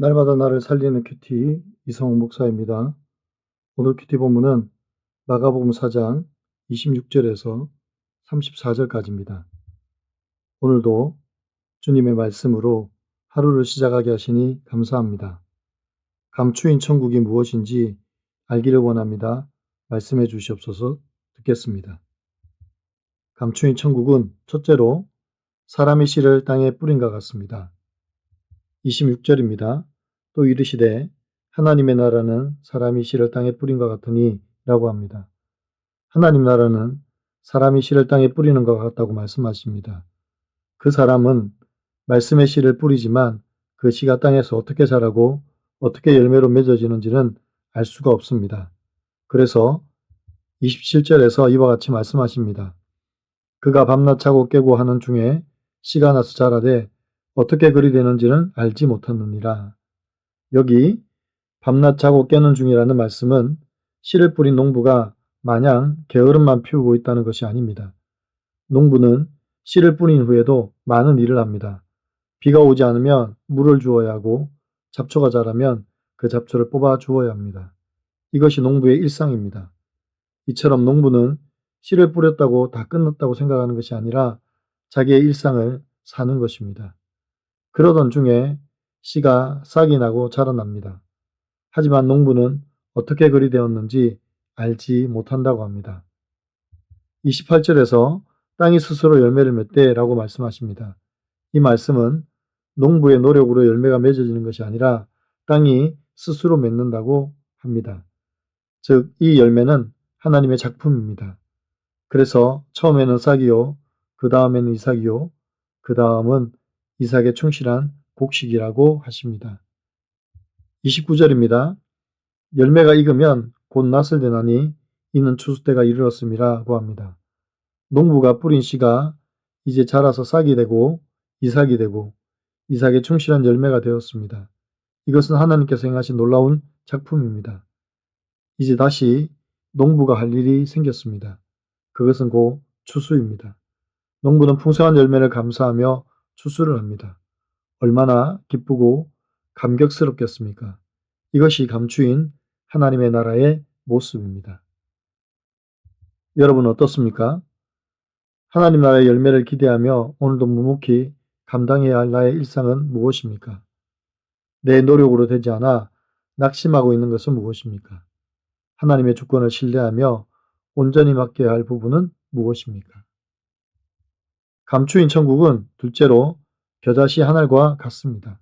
날마다 나를 살리는 큐티 이성훈 목사입니다. 오늘 큐티 본문은 마가복음 4장 26절에서 34절까지입니다. 오늘도 주님의 말씀으로 하루를 시작하게 하시니 감사합니다. 감추인 천국이 무엇인지 알기를 원합니다. 말씀해 주시옵소서. 듣겠습니다. 감추인 천국은 첫째로 사람의 씨를 땅에 뿌린 것 같습니다. 26절입니다. 또 이르시되 하나님의 나라는 사람이 씨를 땅에 뿌린 것 같으니 라고 합니다. 하나님 나라는 사람이 씨를 땅에 뿌리는 것 같다고 말씀하십니다. 그 사람은 말씀의 씨를 뿌리지만 그 씨가 땅에서 어떻게 자라고 어떻게 열매로 맺어지는지는 알 수가 없습니다. 그래서 27절에서 이와 같이 말씀하십니다. 그가 밤낮 자고 깨고 하는 중에 씨가 나서 자라되 어떻게 그리 되는지는 알지 못하느니라. 여기 밤낮 자고 깨는 중이라는 말씀은 씨를 뿌린 농부가 마냥 게으름만 피우고 있다는 것이 아닙니다. 농부는 씨를 뿌린 후에도 많은 일을 합니다. 비가 오지 않으면 물을 주어야 하고 잡초가 자라면 그 잡초를 뽑아 주어야 합니다. 이것이 농부의 일상입니다. 이처럼 농부는 씨를 뿌렸다고 다 끝났다고 생각하는 것이 아니라 자기의 일상을 사는 것입니다. 그러던 중에 씨가 싹이 나고 자라납니다. 하지만 농부는 어떻게 그리 되었는지 알지 못한다고 합니다. 28절에서 땅이 스스로 열매를 맺되 라고 말씀하십니다. 이 말씀은 농부의 노력으로 열매가 맺어지는 것이 아니라 땅이 스스로 맺는다고 합니다. 즉, 이 열매는 하나님의 작품입니다. 그래서 처음에는 싹이요, 그 다음에는 이삭이요, 그 다음은 이삭에 충실한 곡식이라고 하십니다. 29절입니다. 열매가 익으면 곧 낫을 되나니 이는 추수 때가 이르렀음이라고 합니다. 농부가 뿌린 씨가 이제 자라서 싹이 되고 이삭이 되고 이삭에 충실한 열매가 되었습니다. 이것은 하나님께서 행하신 놀라운 작품입니다. 이제 다시 농부가 할 일이 생겼습니다. 그것은 곧 추수입니다. 농부는 풍성한 열매를 감사하며 추수를 합니다. 얼마나 기쁘고 감격스럽겠습니까? 이것이 감추인 하나님의 나라의 모습입니다. 여러분 어떻습니까? 하나님 나라의 열매를 기대하며 오늘도 묵묵히 감당해야 할 나의 일상은 무엇입니까? 내 노력으로 되지 않아 낙심하고 있는 것은 무엇입니까? 하나님의 주권을 신뢰하며 온전히 맡겨야 할 부분은 무엇입니까? 감추인 천국은 둘째로 겨자씨 한 알과 같습니다.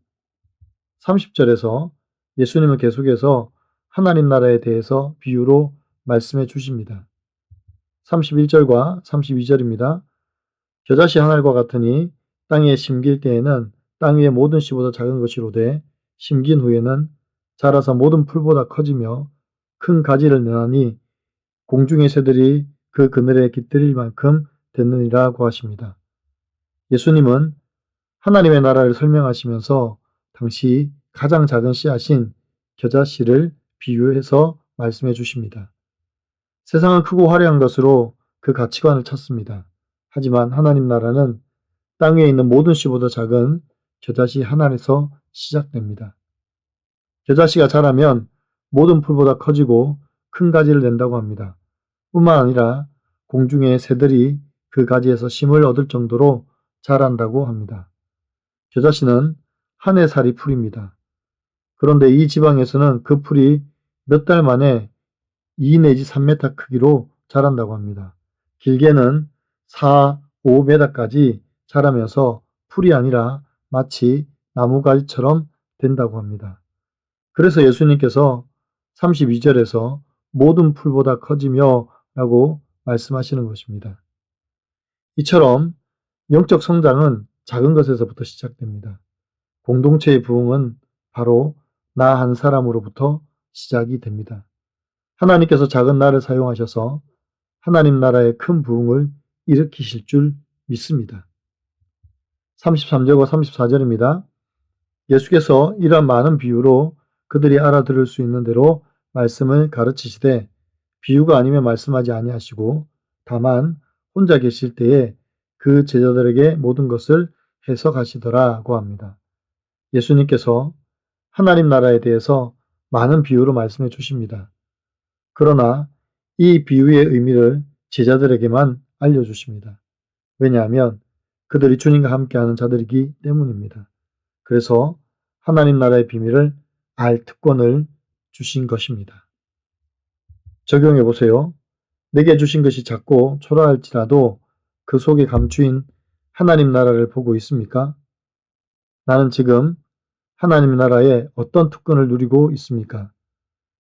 30절에서 예수님은 계속해서 하나님 나라에 대해서 비유로 말씀해 주십니다. 31절과 32절입니다. 겨자씨 한 알과 같으니 땅에 심길 때에는 땅 위의 모든 씨보다 작은 것이로되 심긴 후에는 자라서 모든 풀보다 커지며 큰 가지를 내나니 공중의 새들이 그 그늘에 깃들일 만큼 됐느니라고 하십니다. 예수님은 하나님의 나라를 설명하시면서 당시 가장 작은 씨앗인 겨자씨를 비유해서 말씀해 주십니다. 세상은 크고 화려한 것으로 그 가치관을 찾습니다. 하지만 하나님 나라는 땅 위에 있는 모든 씨보다 작은 겨자씨 한 알에서 시작됩니다. 겨자씨가 자라면 모든 풀보다 커지고 큰 가지를 낸다고 합니다. 뿐만 아니라 공중의 새들이 그 가지에서 심을 얻을 정도로 자란다고 합니다. 겨자씨는 한 해 살이 풀입니다. 그런데 이 지방에서는 그 풀이 몇 달 만에 2 내지 3m 크기로 자란다고 합니다. 길게는 4, 5m까지 자라면서 풀이 아니라 마치 나무가지처럼 된다고 합니다. 그래서 예수님께서 32절에서 모든 풀보다 커지며 라고 말씀하시는 것입니다. 이처럼 영적 성장은 작은 것에서부터 시작됩니다. 공동체의 부흥은 바로 나 한 사람으로부터 시작이 됩니다. 하나님께서 작은 나를 사용하셔서 하나님 나라의 큰 부흥을 일으키실 줄 믿습니다. 33절과 34절입니다. 예수께서 이러한 많은 비유로 그들이 알아들을 수 있는 대로 말씀을 가르치시되 비유가 아니면 말씀하지 아니하시고 다만 혼자 계실 때에 그 제자들에게 모든 것을 해석하시더라고 합니다. 예수님께서 하나님 나라에 대해서 많은 비유로 말씀해 주십니다. 그러나 이 비유의 의미를 제자들에게만 알려주십니다. 왜냐하면 그들이 주님과 함께하는 자들이기 때문입니다. 그래서 하나님 나라의 비밀을 알 특권을 주신 것입니다. 적용해 보세요. 내게 주신 것이 작고 초라할지라도 그 속에 감추인 하나님 나라를 보고 있습니까? 나는 지금 하나님 나라의 어떤 특권을 누리고 있습니까?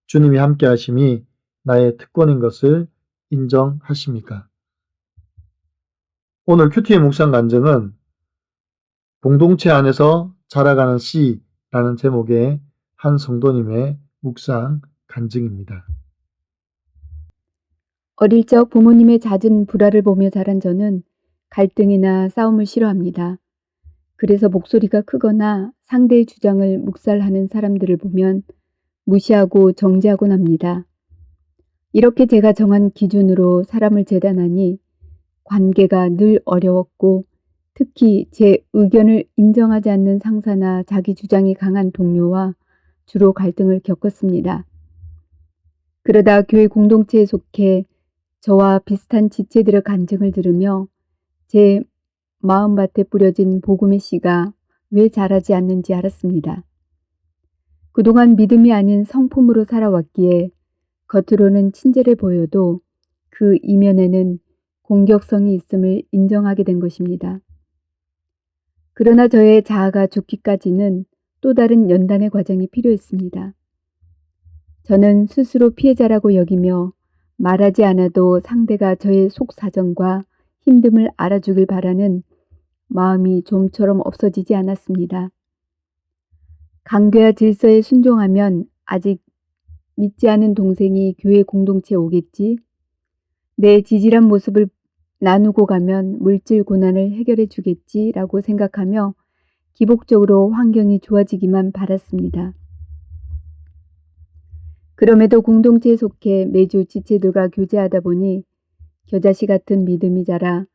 주님이 함께 하심이 나의 특권인 것을 인정하십니까? 오늘 큐티의 묵상 간증은 공동체 안에서 자라가는 씨라는 제목의 한 성도님의 묵상 간증입니다. 어릴 적 부모님의 잦은 불화를 보며 자란 저는 갈등이나 싸움을 싫어합니다. 그래서 목소리가 크거나 상대의 주장을 묵살하는 사람들을 보면 무시하고 정죄하곤 합니다. 이렇게 제가 정한 기준으로 사람을 재단하니 관계가 늘 어려웠고 특히 제 의견을 인정하지 않는 상사나 자기 주장이 강한 동료와 주로 갈등을 겪었습니다. 그러다 교회 공동체에 속해 저와 비슷한 지체들의 간증을 들으며 제 마음밭에 뿌려진 복음의 씨가 왜 자라지 않는지 알았습니다. 그동안 믿음이 아닌 성품으로 살아왔기에 겉으로는 친절해 보여도 그 이면에는 공격성이 있음을 인정하게 된 것입니다. 그러나 저의 자아가 죽기까지는 또 다른 연단의 과정이 필요했습니다. 저는 스스로 피해자라고 여기며 말하지 않아도 상대가 저의 속사정과 힘듦을 알아주길 바라는 마음이 좀처럼 없어지지 않았습니다. 강교와 질서에 순종하면 아직 믿지 않은 동생이 교회 공동체에 오겠지? 내 지질한 모습을 나누고 가면 물질 고난을 해결해 주겠지라고 생각하며 기복적으로 환경이 좋아지기만 바랐습니다. 그럼에도 공동체에 속해 매주 지체들과 교제하다 보니 겨자씨 같은 믿음이 자라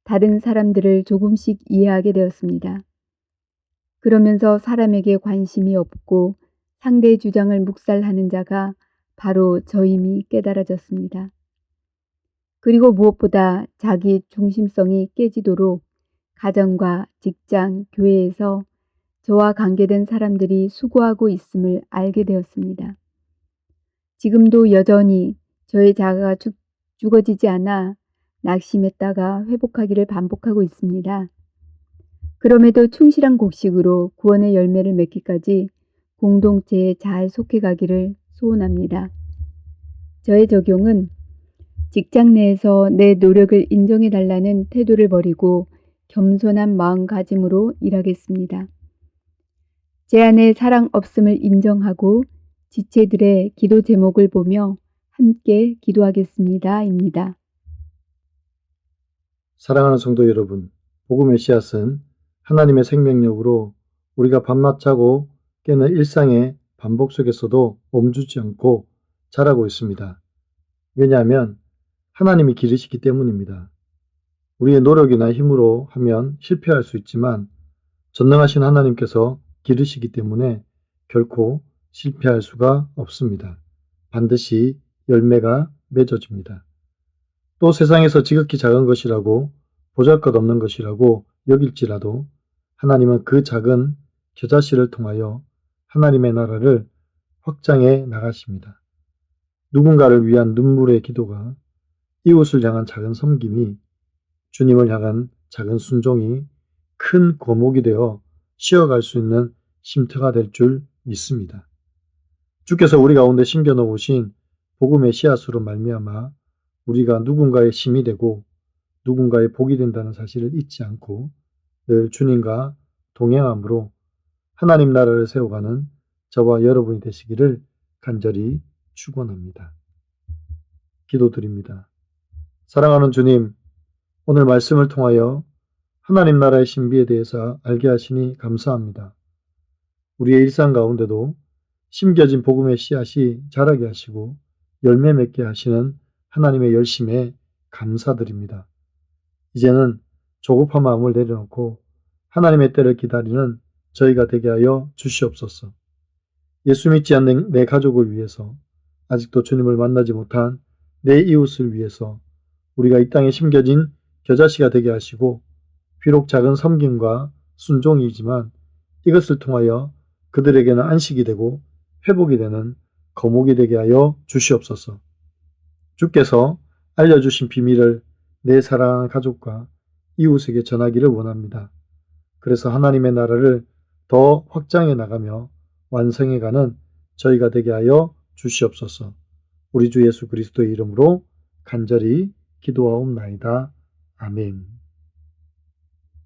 다른 사람들을 조금씩 이해하게 되었습니다. 그러면서 사람에게 관심이 없고 상대의 주장을 묵살하는 자가 바로 저임이 깨달아졌습니다. 그리고 무엇보다 자기 중심성이 깨지도록 가정과 직장, 교회에서 저와 관계된 사람들이 수고하고 있음을 알게 되었습니다. 지금도 여전히 저의 자아가 죽어지지 않아 낙심했다가 회복하기를 반복하고 있습니다. 그럼에도 충실한 곡식으로 구원의 열매를 맺기까지 공동체에 잘 속해가기를 소원합니다. 저의 적용은 직장 내에서 내 노력을 인정해달라는 태도를 버리고 겸손한 마음가짐으로 일하겠습니다. 제 안에 사랑 없음을 인정하고 지체들의 기도 제목을 보며 함께 기도하겠습니다. 입니다. 사랑하는 성도 여러분, 복음의 씨앗은 하나님의 생명력으로 우리가 밤낮 자고 깨는 일상의 반복 속에서도 멈추지 않고 자라고 있습니다. 왜냐하면 하나님이 기르시기 때문입니다. 우리의 노력이나 힘으로 하면 실패할 수 있지만 전능하신 하나님께서 기르시기 때문에 결코 실패할 수가 없습니다. 반드시 열매가 맺어집니다. 또 세상에서 지극히 작은 것이라고 보잘것없는 것이라고 여길지라도 하나님은 그 작은 겨자씨를 통하여 하나님의 나라를 확장해 나가십니다. 누군가를 위한 눈물의 기도가, 이웃을 향한 작은 섬김이, 주님을 향한 작은 순종이 큰 거목이 되어 쉬어갈 수 있는 쉼터가 될 줄 믿습니다. 주께서 우리 가운데 심겨 놓으신 복음의 씨앗으로 말미암아 우리가 누군가의 힘이 되고 누군가의 복이 된다는 사실을 잊지 않고 늘 주님과 동행함으로 하나님 나라를 세워가는 저와 여러분이 되시기를 간절히 축원합니다. 기도드립니다. 사랑하는 주님, 오늘 말씀을 통하여 하나님 나라의 신비에 대해서 알게 하시니 감사합니다. 우리의 일상 가운데도 심겨진 복음의 씨앗이 자라게 하시고 열매 맺게 하시는 하나님의 열심에 감사드립니다. 이제는 조급한 마음을 내려놓고 하나님의 때를 기다리는 저희가 되게 하여 주시옵소서. 예수 믿지 않는 내 가족을 위해서, 아직도 주님을 만나지 못한 내 이웃을 위해서 우리가 이 땅에 심겨진 겨자씨가 되게 하시고, 비록 작은 섬김과 순종이지만 이것을 통하여 그들에게는 안식이 되고 회복이 되는 거목이 되게 하여 주시옵소서. 주께서 알려주신 비밀을 내 사랑하는 가족과 이웃에게 전하기를 원합니다. 그래서 하나님의 나라를 더 확장해 나가며 완성해가는 저희가 되게 하여 주시옵소서. 우리 주 예수 그리스도의 이름으로 간절히 기도하옵나이다. 아멘.